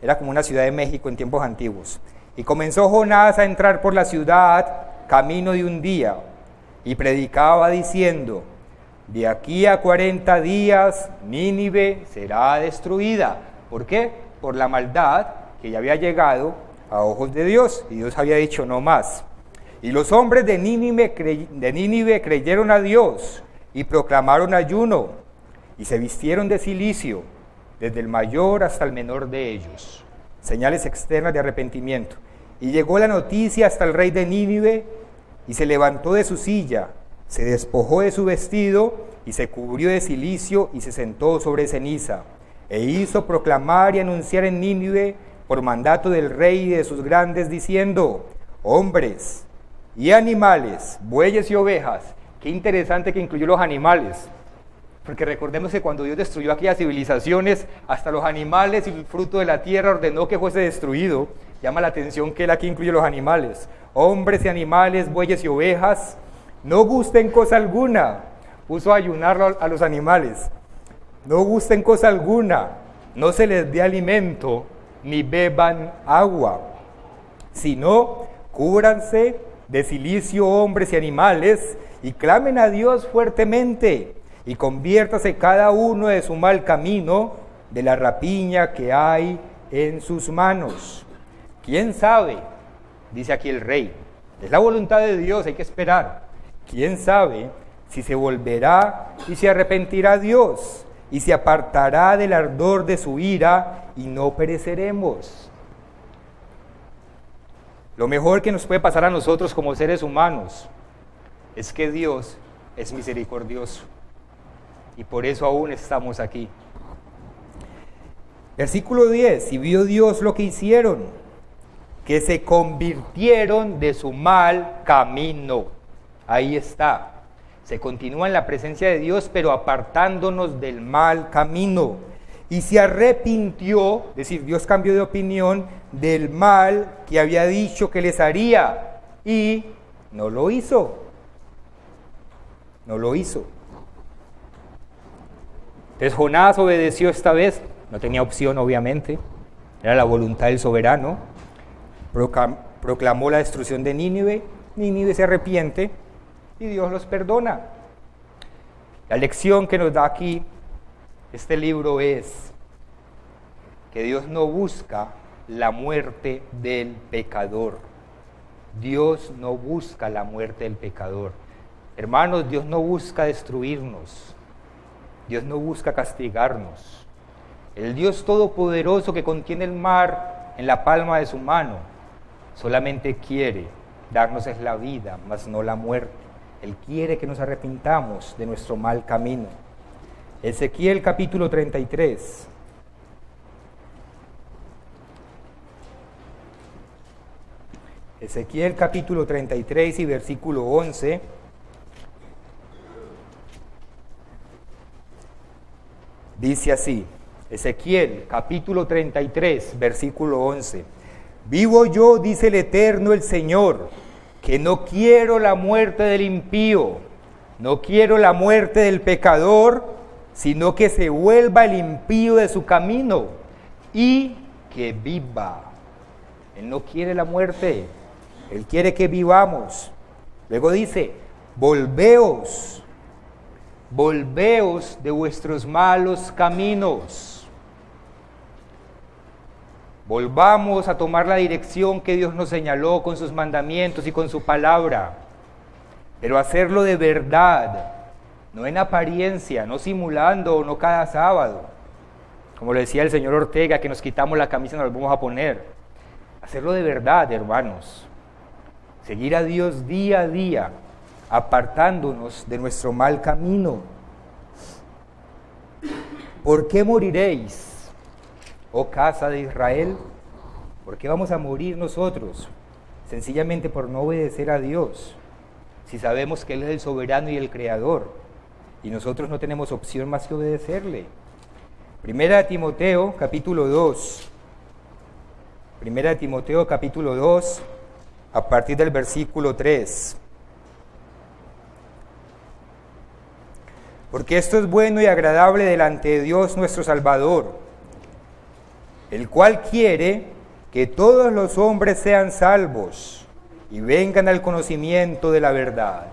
era como una ciudad de México en tiempos antiguos. Y comenzó Jonás a entrar por la ciudad, camino de un día, y predicaba diciendo, de aquí a 40 días Nínive será destruida. ¿Por qué? Por la maldad que ya había llegado a ojos de Dios, y Dios había dicho no más. Y los hombres de Nínive creyeron a Dios, y proclamaron ayuno, y se vistieron de cilicio, desde el mayor hasta el menor de ellos, señales externas de arrepentimiento. Y llegó la noticia hasta el rey de Nínive, y se levantó de su silla, se despojó de su vestido, y se cubrió de cilicio, y se sentó sobre ceniza, e hizo proclamar y anunciar en Nínive, por mandato del rey y de sus grandes, diciendo, hombres y animales, bueyes y ovejas. Qué interesante que incluyó los animales. Porque recordemos que cuando Dios destruyó aquellas civilizaciones, hasta los animales y el fruto de la tierra ordenó que fuese destruido. Llama la atención que él aquí incluye los animales. Hombres y animales, bueyes y ovejas, no gusten cosa alguna. Puso a ayunar a los animales. No gusten cosa alguna, no se les dé alimento, ni beban agua, sino cúbranse de cilicio hombres y animales, y clamen a Dios fuertemente, y conviértase cada uno de su mal camino, de la rapiña que hay en sus manos. ¿Quién sabe? Dice aquí el rey. Es la voluntad de Dios, hay que esperar. ¿Quién sabe si se volverá y se arrepentirá Dios, y se apartará del ardor de su ira, y no pereceremos? Lo mejor que nos puede pasar a nosotros como seres humanos es que Dios es misericordioso, y por eso aún estamos aquí. Versículo 10, y vio Dios lo que hicieron, que se convirtieron de su mal camino. Ahí está. Se continúa en la presencia de Dios, pero apartándonos del mal camino. Y se arrepintió, es decir, Dios cambió de opinión del mal que había dicho que les haría, y no lo hizo. No lo hizo. Entonces Jonás obedeció esta vez, no tenía opción obviamente, era la voluntad del soberano, proclamó la destrucción de Nínive, Nínive se arrepiente y Dios los perdona. La lección que nos da aquí este libro es que Dios no busca la muerte del pecador. Dios no busca la muerte del pecador. Hermanos, Dios no busca destruirnos. Dios no busca castigarnos. El Dios todopoderoso que contiene el mar en la palma de su mano solamente quiere darnos es la vida, mas no la muerte. Él quiere que nos arrepintamos de nuestro mal camino. Ezequiel capítulo 33. Ezequiel capítulo 33 y versículo 11. Dice así, Ezequiel capítulo 33, versículo 11. Vivo yo, dice el Eterno el Señor, que no quiero la muerte del impío, no quiero la muerte del pecador, sino que se vuelva el impío de su camino y que viva. Él no quiere la muerte, Él quiere que vivamos. Luego dice, volveos de vuestros malos caminos. Volvamos a tomar la dirección que Dios nos señaló con sus mandamientos y con su palabra, pero hacerlo de verdad, no en apariencia, no simulando, no cada sábado. Como le decía el señor Ortega, que nos quitamos la camisa y nos la vamos a poner. Hacerlo de verdad, hermanos. Seguir a Dios día a día, apartándonos de nuestro mal camino. ¿Por qué moriréis, oh casa de Israel? ¿Por qué vamos a morir nosotros? Sencillamente por no obedecer a Dios, si sabemos que Él es el soberano y el creador, y nosotros no tenemos opción más que obedecerle. Primera de Timoteo, capítulo 2. Primera de Timoteo, capítulo 2, a partir del versículo 3. Porque esto es bueno y agradable delante de Dios nuestro Salvador, el cual quiere que todos los hombres sean salvos y vengan al conocimiento de la verdad.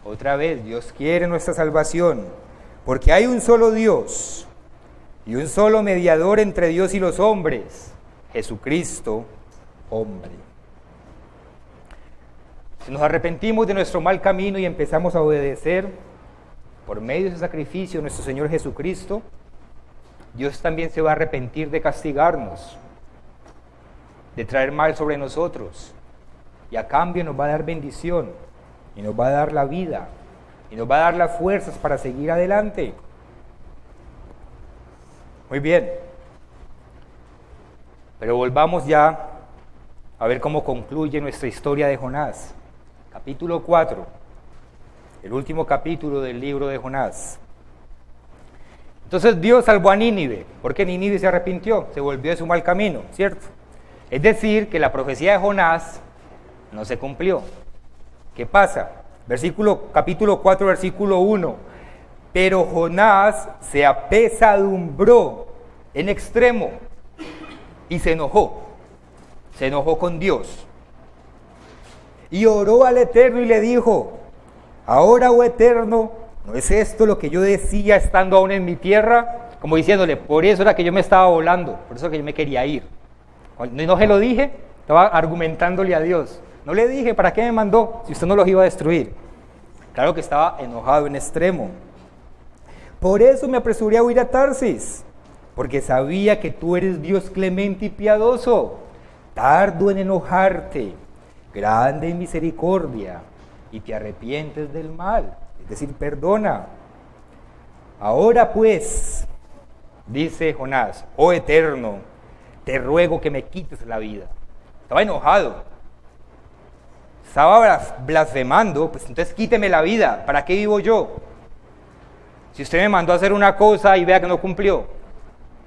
Otra vez, Dios quiere nuestra salvación, porque hay un solo Dios y un solo mediador entre Dios y los hombres, Jesucristo, hombre. Si nos arrepentimos de nuestro mal camino y empezamos a obedecer por medio de ese sacrificio de nuestro Señor Jesucristo, Dios también se va a arrepentir de castigarnos, de traer mal sobre nosotros, y a cambio nos va a dar bendición, y nos va a dar la vida, y nos va a dar las fuerzas para seguir adelante. Muy bien, pero volvamos ya a ver cómo concluye nuestra historia de Jonás. Capítulo 4, el último capítulo del libro de Jonás. Entonces Dios salvó a Nínive, porque Nínive se arrepintió, se volvió de su mal camino, ¿cierto? Es decir, que la profecía de Jonás no se cumplió. ¿Qué pasa? Capítulo 4, versículo 1. Pero Jonás se apesadumbró en extremo y se enojó con Dios. Y oró al Eterno y le dijo, ahora, oh Eterno, ¿no es esto lo que yo decía estando aún en mi tierra? Como diciéndole, por eso era que yo me estaba volando, por eso que yo me quería ir. No se lo dije, estaba argumentándole a Dios. No le dije, ¿para qué me mandó si usted no los iba a destruir? Claro que estaba enojado en extremo. Por eso me apresuré a huir a Tarsis, porque sabía que tú eres Dios clemente y piadoso, tardo en enojarte, grande en misericordia, y te arrepientes del mal, es decir, perdona. Ahora pues, dice Jonás, oh Eterno, te ruego que me quites la vida. Estaba enojado, estaba blasfemando, pues entonces quíteme la vida, ¿para qué vivo yo? Si usted me mandó a hacer una cosa y vea que no cumplió.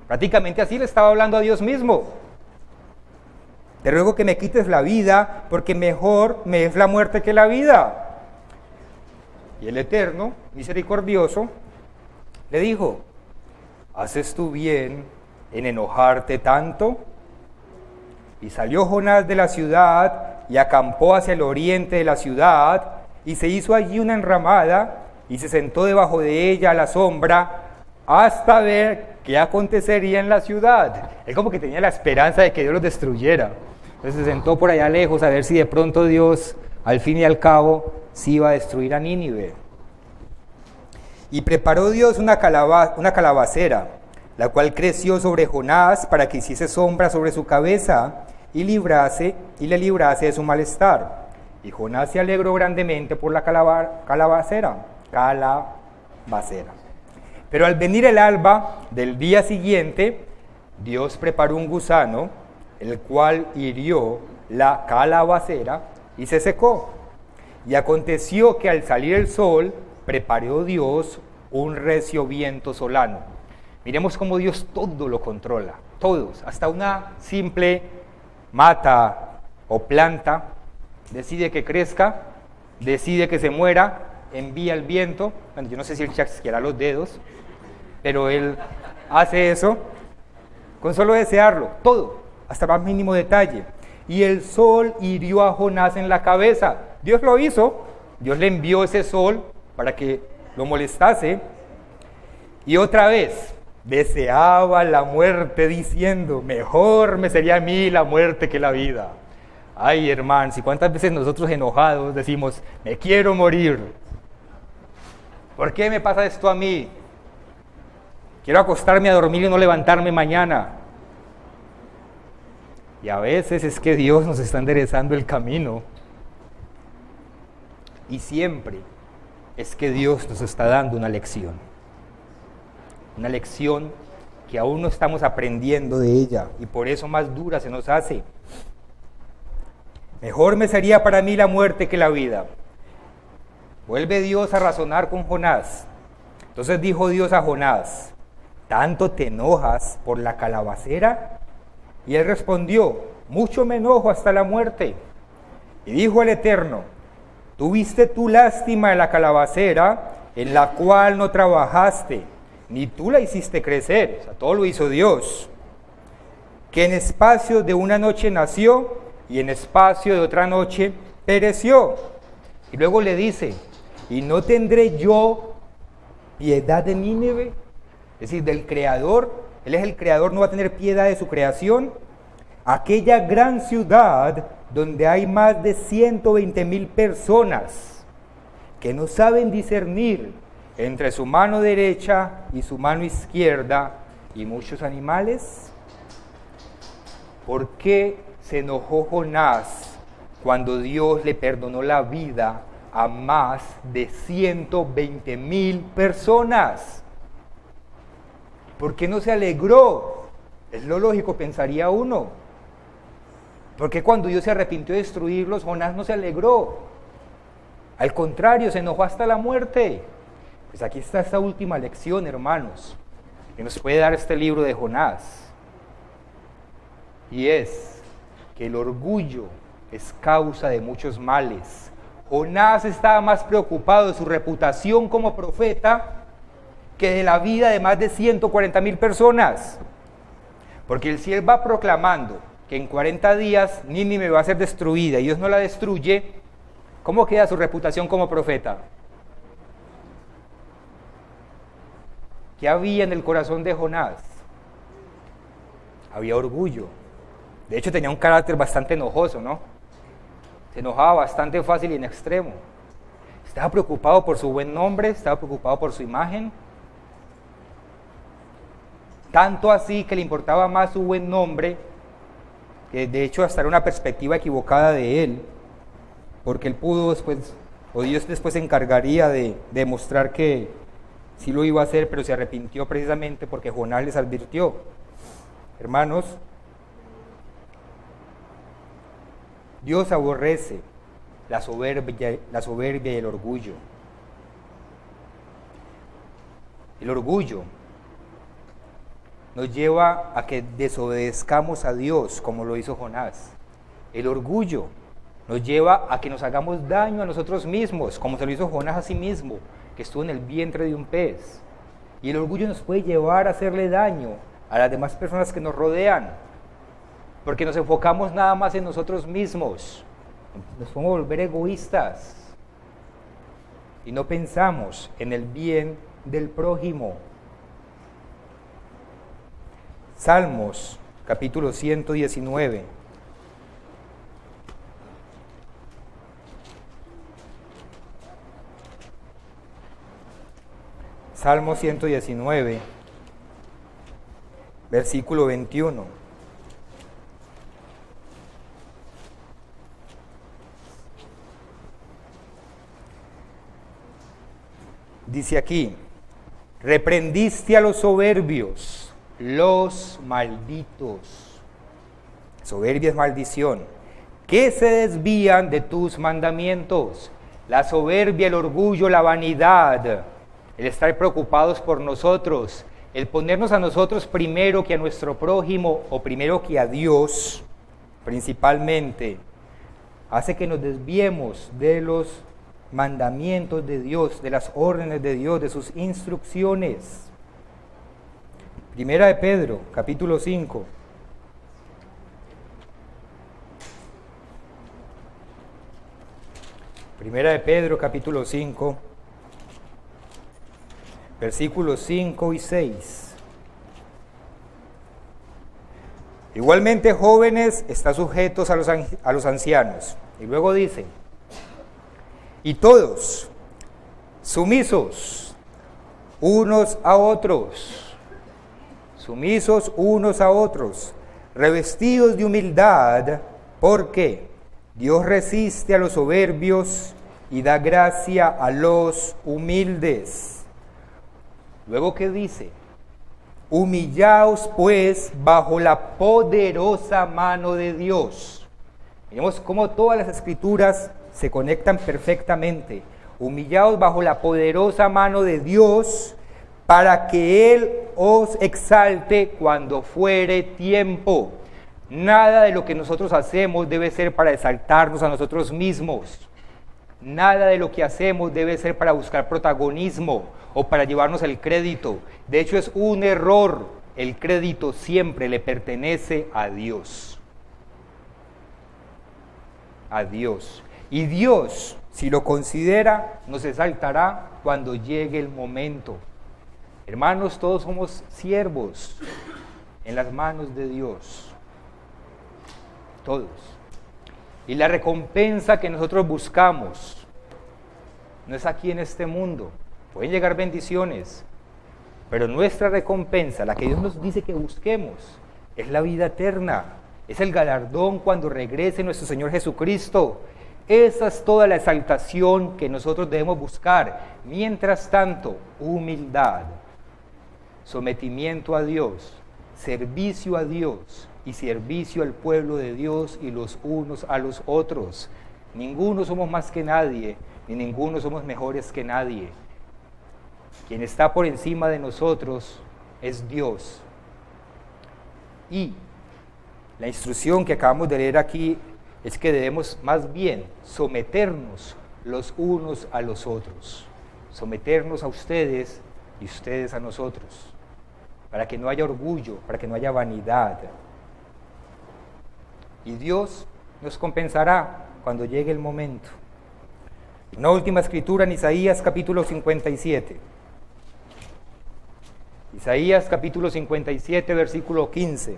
Prácticamente así le estaba hablando a Dios mismo. Te ruego que me quites la vida, porque mejor me es la muerte que la vida. Y el Eterno, misericordioso, le dijo, ¿haces tú bien en enojarte tanto? Y salió Jonás de la ciudad y acampó hacia el oriente de la ciudad, y se hizo allí una enramada, y se sentó debajo de ella a la sombra, hasta ver qué acontecería en la ciudad. Él como que tenía la esperanza de que Dios los destruyera. Entonces se sentó por allá lejos a ver si de pronto Dios, al fin y al cabo, sí iba a destruir a Nínive. Y preparó Dios una calabacera, la cual creció sobre Jonás para que hiciese sombra sobre su cabeza y le librase de su malestar. Y Jonás se alegró grandemente por la calabacera. Pero Pero al venir el alba del día siguiente, Dios preparó un gusano, el cual hirió la calabacera y se secó. Y aconteció que al salir el sol, preparó Dios un recio viento solano. Miremos cómo Dios todo lo controla, todos, hasta una simple mata o planta, decide que crezca, decide que se muera, envía el viento. Bueno, yo no sé si él chasqueará los dedos, pero él hace eso con solo desearlo, todo, hasta el más mínimo detalle. Y el sol hirió a Jonás en la cabeza. Dios lo hizo, Dios le envió ese sol para que lo molestase. Y otra vez deseaba la muerte diciendo, mejor me sería a mí la muerte que la vida. Ay, hermanos, ¿y cuántas veces nosotros enojados decimos, me quiero morir? ¿Por qué me pasa esto a mí? Quiero acostarme a dormir y no levantarme mañana. Y a veces es que Dios nos está enderezando el camino. Y siempre es que Dios nos está dando una lección. Una lección que aún no estamos aprendiendo de ella y por eso más dura se nos hace. Mejor me sería para mí la muerte que la vida. Vuelve Dios a razonar con Jonás. Entonces dijo Dios a Jonás, ¿tanto te enojas por la calabacera? Y él respondió, mucho me enojo hasta la muerte. Y dijo el Eterno, ¿tuviste tú lástima de la calabacera en la cual no trabajaste, ni tú la hiciste crecer? O sea, todo lo hizo Dios. Que en espacio de una noche nació y en espacio de otra noche pereció. Y luego le dice, ¿y no tendré yo piedad de Nínive? Es decir, del Creador. Él es el Creador, no va a tener piedad de su creación. Aquella gran ciudad donde hay más de 120,000 personas que no saben discernir entre su mano derecha y su mano izquierda y muchos animales. ¿Por qué se enojó Jonás cuando Dios le perdonó la vida a más de 120,000 personas? ¿Por qué no se alegró? Es lo lógico, pensaría uno. ¿Por qué cuando Dios se arrepintió de destruirlos, Jonás no se alegró? Al contrario, se enojó hasta la muerte. Pues aquí está esta última lección, hermanos, que nos puede dar este libro de Jonás. Y es que el orgullo es causa de muchos males. Jonás estaba más preocupado de su reputación como profeta que de la vida de más de 140,000 personas. Porque si él va proclamando que en 40 días Nínive va a ser destruida y Dios no la destruye, ¿cómo queda su reputación como profeta? ¿Qué había en el corazón de Jonás? Había orgullo. De hecho tenía un carácter bastante enojoso, ¿no? Se enojaba bastante fácil y en extremo. Estaba preocupado por su buen nombre, estaba preocupado por su imagen. Tanto así que le importaba más su buen nombre, que de hecho hasta era una perspectiva equivocada de él, porque él pudo después, o Dios después se encargaría de demostrar que sí lo iba a hacer, pero se arrepintió precisamente porque Jonás les advirtió. Hermanos, Dios aborrece la soberbia y el orgullo. El orgullo nos lleva a que desobedezcamos a Dios como lo hizo Jonás. El orgullo nos lleva a que nos hagamos daño a nosotros mismos, como se lo hizo Jonás a sí mismo, que estuvo en el vientre de un pez. Y el orgullo nos puede llevar a hacerle daño a las demás personas que nos rodean, porque nos enfocamos nada más en nosotros mismos, nos podemos volver egoístas y no pensamos en el bien del prójimo. Salmos, capítulo 119. Salmo 119, versículo 21. Dice aquí, Reprendiste a los soberbios, los malditos. Soberbia es maldición. Que se desvían de tus mandamientos. La soberbia, el orgullo, la vanidad, el estar preocupados por nosotros, el ponernos a nosotros primero que a nuestro prójimo o primero que a Dios, principalmente, hace que nos desviemos de los mandamientos de Dios, de las órdenes de Dios, de sus instrucciones. Primera de Pedro, capítulo 5. Primera de Pedro, capítulo 5, versículos 5 y 6. Igualmente, jóvenes, está sujetos a los ancianos. Y luego dice, y todos, sumisos unos a otros, revestidos de humildad, porque Dios resiste a los soberbios y da gracia a los humildes. Luego, ¿qué dice? Humillaos pues bajo la poderosa mano de Dios. Miremos cómo todas las escrituras se conectan perfectamente. Humillaos bajo la poderosa mano de Dios, para que Él os exalte cuando fuere tiempo. Nada de lo que nosotros hacemos debe ser para exaltarnos a nosotros mismos. Nada de lo que hacemos debe ser para buscar protagonismo o para llevarnos el crédito. De hecho, es un error. El crédito siempre le pertenece a Dios. A Dios. Y Dios, si lo considera, nos exaltará cuando llegue el momento. Hermanos, todos somos siervos en las manos de Dios. Todos. Y la recompensa que nosotros buscamos no es aquí en este mundo. Pueden llegar bendiciones, pero nuestra recompensa, la que Dios nos dice que busquemos, es la vida eterna. Es el galardón cuando regrese nuestro Señor Jesucristo. Esa es toda la exaltación que nosotros debemos buscar. Mientras tanto, humildad, sometimiento a Dios, servicio a Dios y servicio al pueblo de Dios y los unos a los otros. Ninguno somos más que nadie, ni ninguno somos mejores que nadie. Quien está por encima de nosotros es Dios. Y la instrucción que acabamos de leer aquí es que debemos más bien someternos los unos a los otros. Someternos a ustedes y ustedes a nosotros. Para que no haya orgullo, para que no haya vanidad. Y Dios nos compensará cuando llegue el momento. Una última escritura en Isaías capítulo 57. Isaías capítulo 57, versículo 15.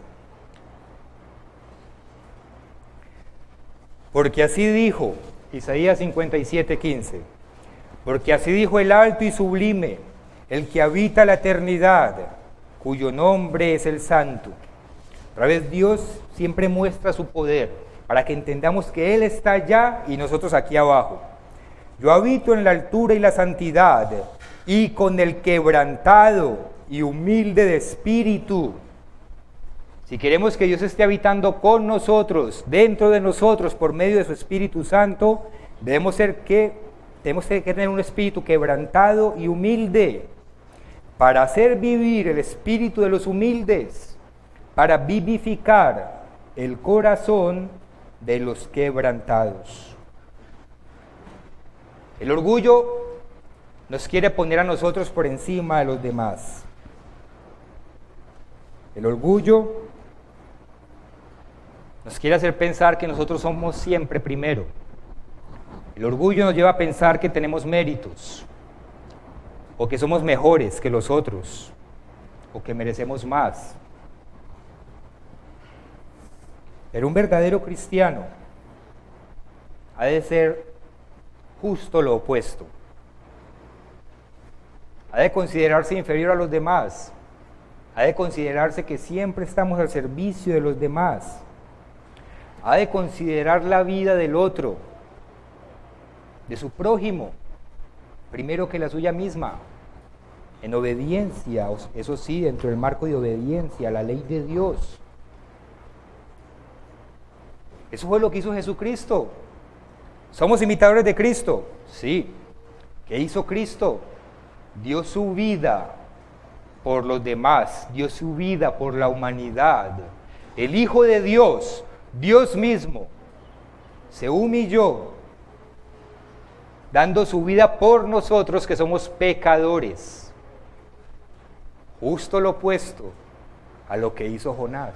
Porque así dijo, Isaías 57, 15. Porque así dijo el alto y sublime, el que habita la eternidad, cuyo nombre es el Santo. Otra vez Dios siempre muestra su poder, para que entendamos que Él está allá y nosotros aquí abajo. Yo habito en la altura y la santidad, y con el quebrantado y humilde de espíritu. Si queremos que Dios esté habitando con nosotros, dentro de nosotros, por medio de su Espíritu Santo, debemos tener un espíritu quebrantado y humilde, para hacer vivir el espíritu de los humildes, para vivificar el corazón de los quebrantados. El orgullo nos quiere poner a nosotros por encima de los demás. El orgullo nos quiere hacer pensar que nosotros somos siempre primero. El orgullo nos lleva a pensar que tenemos méritos, o que somos mejores que los otros, o que merecemos más. Pero un verdadero cristiano ha de ser justo lo opuesto. Ha de considerarse inferior a los demás. Ha de considerarse que siempre estamos al servicio de los demás. Ha de considerar la vida del otro, de su prójimo, primero que la suya misma. en obediencia, eso sí, dentro del marco de obediencia a la ley de Dios. Eso fue lo que hizo Jesucristo. ¿Somos imitadores de Cristo? Sí. ¿Qué hizo Cristo? Dio su vida por los demás, dio su vida por la humanidad. El Hijo de Dios, Dios mismo, se humilló, dando su vida por nosotros que somos pecadores. Justo lo opuesto a lo que hizo Jonás,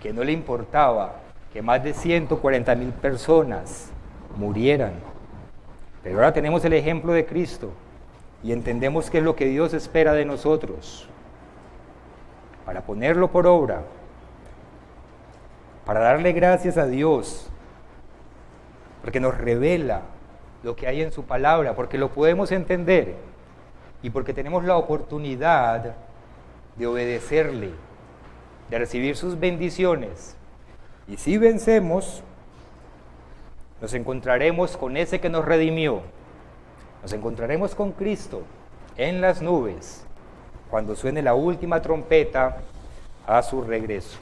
que no le importaba que más de 140,000 personas murieran. Pero ahora tenemos el ejemplo de Cristo y entendemos qué es lo que Dios espera de nosotros, para ponerlo por obra, para darle gracias a Dios, porque nos revela lo que hay en su palabra, porque lo podemos entender y porque tenemos la oportunidad de obedecerle, de recibir sus bendiciones. Y si vencemos, nos encontraremos con ese que nos redimió, nos encontraremos con Cristo en las nubes, cuando suene la última trompeta a su regreso.